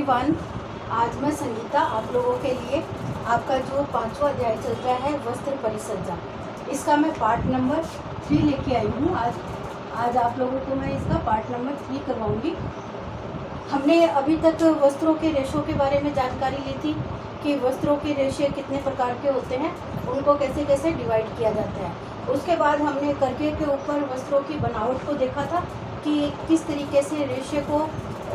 Everyone, आज मैं संगीता आप लोगों के लिए आपका जो 5वां अध्याय चल रहा है वस्त्र परिसज्जा, इसका मैं पार्ट नंबर 3 लेके आई हूँ। आज आप लोगों को मैं इसका पार्ट नंबर 3 करवाऊँगी। हमने अभी तक वस्त्रों के रेशों के बारे में जानकारी ली थी कि वस्त्रों के रेशे कितने प्रकार के होते हैं, उनको कैसे कैसे डिवाइड किया जाता है। उसके बाद हमने करके के ऊपर वस्त्रों की बनावट को देखा था कि किस तरीके से रेशे को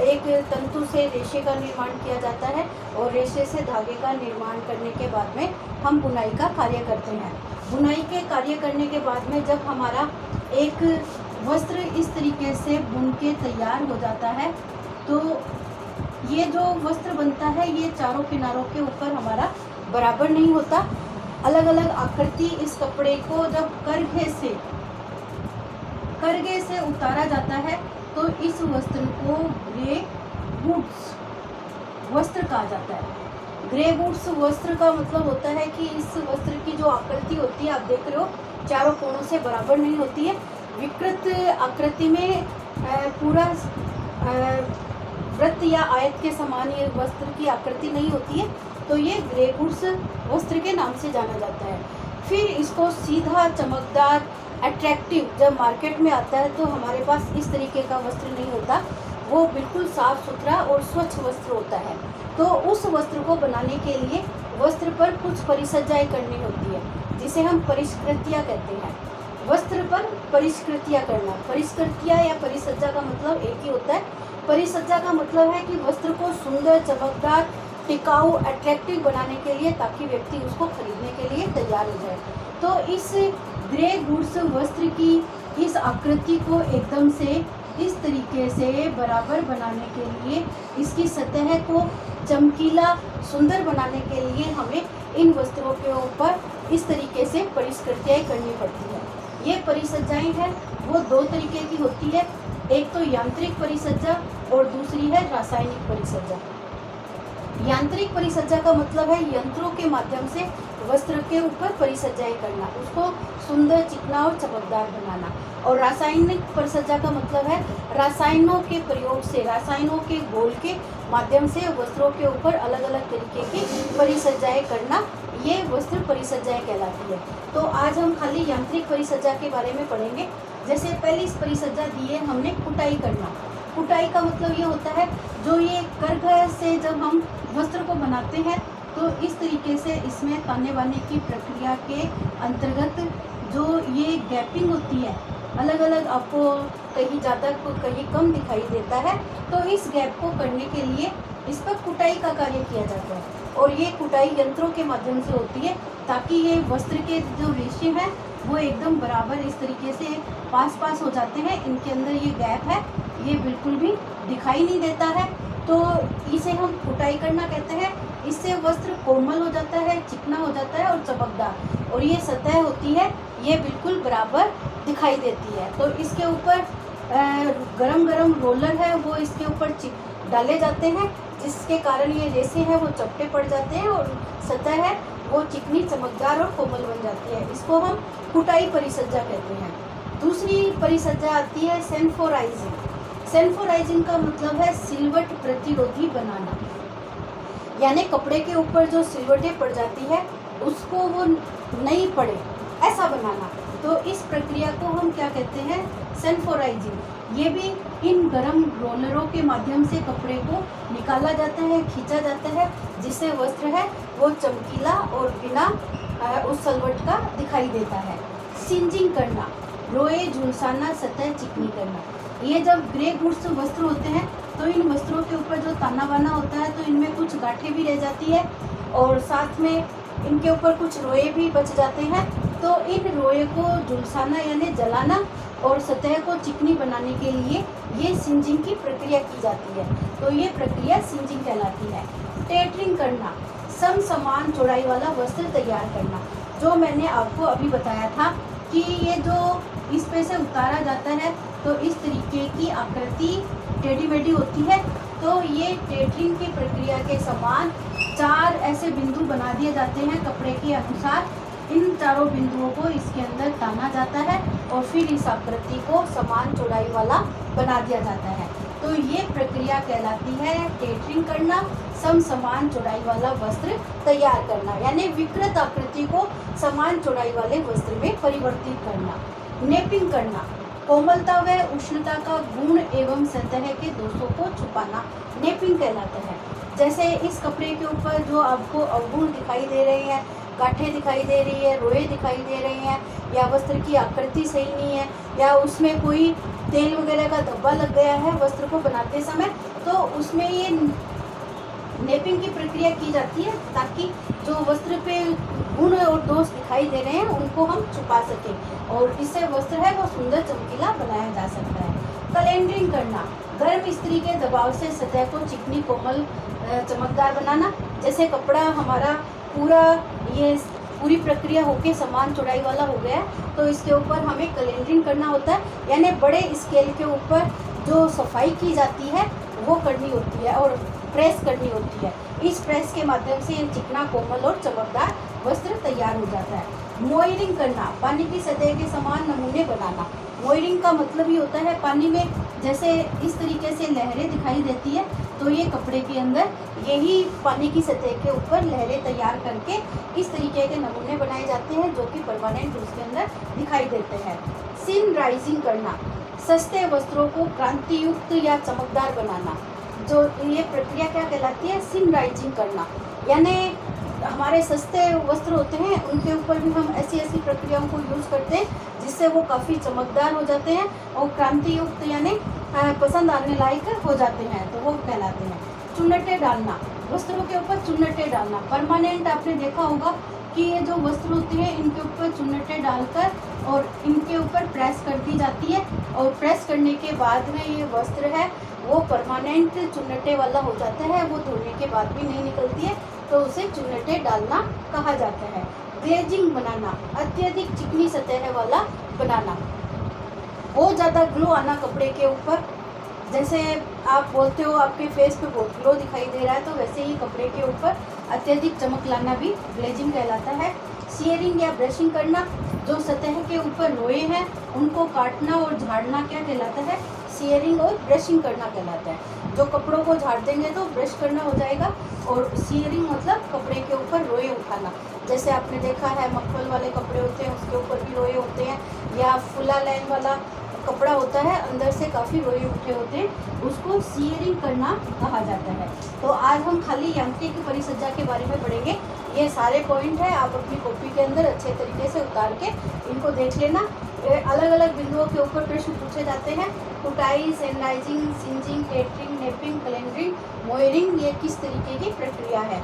एक तंतु से रेशे का निर्माण किया जाता है और रेशे से धागे का निर्माण करने के बाद में हम बुनाई का कार्य करते हैं। बुनाई के कार्य करने के बाद में जब हमारा एक वस्त्र इस तरीके से बुन के तैयार हो जाता है तो ये जो वस्त्र बनता है ये चारों किनारों के ऊपर हमारा बराबर नहीं होता। अलग अलग आकृति इस कपड़े को जब करघे से उतारा जाता है तो इस वस्त्र को ग्रे गुड्स वस्त्र कहा जाता है। ग्रे गुड्स वस्त्र का मतलब होता है कि इस वस्त्र की जो आकृति होती है, आप देख रहे हो, चारों कोणों से बराबर नहीं होती है। विकृत आकृति में पूरा वृत्त या आयत के समान ये वस्त्र की आकृति नहीं होती है, तो ये ग्रे गुड्स वस्त्र के नाम से जाना जाता है। फिर इसको सीधा, चमकदार, अट्रैक्टिव जब मार्केट में आता है तो हमारे पास इस तरीके का वस्त्र नहीं होता, वो बिल्कुल साफ सुथरा और स्वच्छ वस्त्र होता है। तो उस वस्त्र को बनाने के लिए वस्त्र पर कुछ परिसज्जाएं करनी होती है, जिसे हम परिष्कृतियाँ कहते हैं। वस्त्र पर परिष्कृतियाँ करना, परिष्कृतियाँ या परिसज्जा का मतलब एक ही होता है। परिसज्जा का मतलब है कि वस्त्र को सुंदर, चमकदार, टिकाऊ, अट्रैक्टिव बनाने के लिए, ताकि व्यक्ति उसको खरीदने के लिए तैयार हो जाए। तो इस ग्रे गुड्स वस्त्र की इस आकृति को एकदम से इस तरीके से बराबर बनाने के लिए, इसकी सतह को चमकीला, सुंदर बनाने के लिए हमें इन वस्त्रों के ऊपर इस तरीके से परिष्कृतियाँ करनी पड़ती है। ये परिसज्जाएं हैं वो दो तरीके की होती है, एक तो यांत्रिक परिसज्जा और दूसरी है रासायनिक परिसज्जा। यांत्रिक परिसज्जा का मतलब है यंत्रों के माध्यम से वस्त्र के ऊपर परिसज्जाएं करना, उसको सुंदर, चिकना और चमकदार बनाना। और रासायनिक परिसज्जा का मतलब है रसायनों के प्रयोग से, रसायनों के घोल के माध्यम से वस्त्रों के ऊपर अलग अलग तरीके की परिसज्जाएं करना, ये वस्त्र परिसज्जाएं कहलाती है। तो आज हम खाली यांत्रिक परिसज्जा के बारे में पढ़ेंगे। जैसे पहली इस परिसज्जा दी है हमने, कुटाई करना। कुटाई का मतलब ये होता है जो ये करघे से जब हम वस्त्र को बनाते हैं तो इस तरीके से इसमें ताने बाने की प्रक्रिया के अंतर्गत जो ये गैपिंग होती है, अलग अलग आपको कहीं ज़्यादा कहीं कम दिखाई देता है, तो इस गैप को करने के लिए इस पर कुटाई का कार्य किया जाता है। और ये कुटाई यंत्रों के माध्यम से होती है ताकि ये वस्त्र के जो रेशे हैं वो एकदम बराबर इस तरीके से पास हो जाते हैं। इनके अंदर ये गैप है, ये बिल्कुल भी दिखाई नहीं देता है, तो इसे हम कुटाई करना कहते हैं। इससे वस्त्र कोमल हो जाता है, चिकना हो जाता है और चमकदार, और ये सतह होती है ये बिल्कुल बराबर दिखाई देती है। तो इसके ऊपर गरम गरम रोलर है वो इसके ऊपर डाले जाते हैं, जिसके कारण ये रेशे हैं वो चपटे पड़ जाते हैं और सतह है वो चिकनी, चमकदार और कोमल बन जाती है। इसको हम कुटाई परिसज्जा कहते हैं। दूसरी परिसज्जा आती है सेंफोराइजिंग। सेंफोराइजिंग का मतलब है सिलवट प्रतिरोधी बनाना, यानी कपड़े के ऊपर जो सिलवटें पड़ जाती है उसको वो नहीं पड़े ऐसा बनाना। तो इस प्रक्रिया को हम क्या कहते हैं? सेंफोराइजिंग। ये भी इन गरम रोलरों के माध्यम से कपड़े को निकाला जाता है, खींचा जाता है, जिससे वस्त्र है वो चमकीला और बिना उस सलवट का दिखाई देता है। सिंजिंग करना, रोए झुलसाना, सतह चिकनी करना। ये जब ग्रे गुड्स वस्त्र होते हैं तो इन वस्त्रों के ऊपर जो ताना बाना होता है तो इनमें कुछ गांठें भी रह जाती है और साथ में इनके ऊपर कुछ रोए भी बच जाते हैं। तो इन रोए को झुलसाना यानी जलाना और सतह को चिकनी बनाने के लिए ये सिंजिंग की प्रक्रिया की जाती है। तो ये प्रक्रिया सिंजिंग कहलाती है। टेटरिंग करना, समान चौड़ाई वाला वस्त्र तैयार करना। जो मैंने आपको अभी बताया था कि ये जो इस पे से उतारा जाता है तो इस तरीके की आकृति टेढ़ी मेढ़ी होती है, तो ये टेटरिंग की प्रक्रिया के समान 4 ऐसे बिंदु बना दिए जाते हैं कपड़े के अनुसार। इन चारों बिंदुओं को इसके अंदर ताना जाता है और फिर इस आकृति को समान चौड़ाई वाला बना दिया जाता है। तो ये प्रक्रिया कहलाती है टेटरिंग करना, समान चौड़ाई वाला वस्त्र तैयार करना, यानी विकृत आकृति को समान चौड़ाई वाले वस्त्र में परिवर्तित करना। नेपिंग करना, कोमलता व उष्णता का गुण एवं सतह के दोषों को छुपाना नेपिंग कहलाता है। जैसे इस कपड़े के ऊपर जो आपको अवगुण दिखाई दे रहे हैं, गांठें दिखाई दे रही है, रोए दिखाई दे रही हैं, या वस्त्र की आकृति सही नहीं है, या उसमें कोई तेल वगैरह का धब्बा लग गया है वस्त्र को बनाते समय, तो उसमें ये नेपिंग की प्रक्रिया की जाती है ताकि जो वस्त्र पे गुण और दोष दिखाई दे रहे हैं उनको हम छुपा सकें और इससे वस्त्र है वो सुंदर चमकीला बनाया जा सकता है। कैलेंडरिंग करना, गर्म इस्त्री के दबाव से सतह को चिकनी कोमल चमकदार बनाना। जैसे कपड़ा हमारा पूरी प्रक्रिया होके समान चौड़ाई वाला हो गया तो इसके ऊपर हमें कैलेंडरिंग करना होता है, यानी बड़े स्केल के ऊपर जो सफाई की जाती है वो करनी होती है और प्रेस करनी होती है। इस प्रेस के माध्यम से ये चिकना कोमल और चमकदार वस्त्र तैयार हो जाता है। मोयरिंग करना, पानी की सतह के समान नमूने बनाना। मोयरिंग का मतलब ही होता है पानी में जैसे इस तरीके से लहरें दिखाई देती है तो ये कपड़े के अंदर यही पानी की सतह के ऊपर लहरें तैयार करके इस तरीके के नमूने बनाए जाते हैं जो कि परमानेंट उसके अंदर दिखाई देते हैं। सिन राइजिंग करना, सस्ते वस्त्रों को क्रांतियुक्त या चमकदार बनाना। जो ये प्रक्रिया क्या कहलाती है? सिन राइजिंग करना, यानी हमारे सस्ते वस्त्र होते हैं उनके ऊपर भी हम ऐसी प्रक्रियाओं को यूज़ करते हैं जिससे वो काफ़ी चमकदार हो जाते हैं और क्रांतियुक्त यानी पसंद आने लायक हो जाते हैं, तो वो कहलाते हैं। चुन्नटें डालना, वस्त्रों के ऊपर चुन्नटें डालना। परमानेंट आपने देखा होगा कि ये जो वस्त्र होते हैं इनके ऊपर चुन्नटें डालकर और इनके ऊपर प्रेस कर दी जाती है और प्रेस करने के बाद में ये वस्त्र है वो परमानेंट चुन्नटें वाला हो जाता है, वो धोने के बाद भी नहीं निकलती है, तो उसे चुन्नटें डालना कहा जाता है। ग्लेजिंग बनाना, अत्यधिक चिकनी सतह वाला बनाना, बहुत ज़्यादा ग्लो आना कपड़े के ऊपर। जैसे आप बोलते हो आपके फेस पे बहुत ग्लो दिखाई दे रहा है, तो वैसे ही कपड़े के ऊपर अत्यधिक चमक लाना भी ग्लेजिंग कहलाता है। सीयरिंग या ब्रशिंग करना, जो सतह के ऊपर रोए हैं उनको काटना और झाड़ना क्या कहलाता है? सीयरिंग और ब्रशिंग करना कहलाता है। जो कपड़ों को झाड़ देंगे तो ब्रश करना हो जाएगा और सीयरिंग मतलब कपड़े के ऊपर रोए उठाना। जैसे आपने देखा है मखमल वाले कपड़े होते हैं उसके ऊपर भी रोए होते हैं, या फुला लाइन वाला कपड़ा होता है अंदर से काफ़ी रोए उठे होते हैं, उसको सीयरिंग करना कहा जाता है। तो आज हम खाली यांत्रिक परिसज्जा के बारे में पढ़ेंगे। ये सारे पॉइंट है, आप अपनी कॉपी के अंदर अच्छे तरीके से उतार के इनको देख लेना। अलग अलग बिंदुओं के ऊपर प्रश्न पूछे जाते हैं। कुटाई, सैनिटाइजिंग, सिंजिंग, टेटरिंग, नेपिंग, कैलेंडरिंग, मोयरिंग, ये किस तरीके की प्रक्रिया है।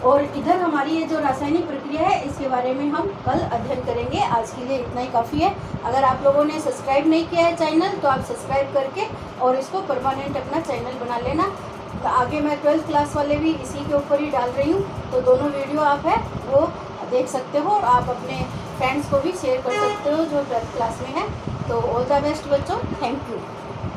और इधर हमारी ये जो रासायनिक प्रक्रिया है इसके बारे में हम कल अध्ययन करेंगे। आज के लिए इतना ही काफ़ी है। अगर आप लोगों ने सब्सक्राइब नहीं किया है चैनल तो आप सब्सक्राइब करके और इसको परमानेंट अपना चैनल बना लेना। तो आगे मैं 12th क्लास वाले भी इसी के ऊपर ही डाल रही हूँ, तो दोनों वीडियो आप है वो देख सकते हो और आप अपने फ्रेंड्स को भी शेयर कर सकते हो जो 12th क्लास में है। तो ऑल द बेस्ट बच्चों, थैंक यू।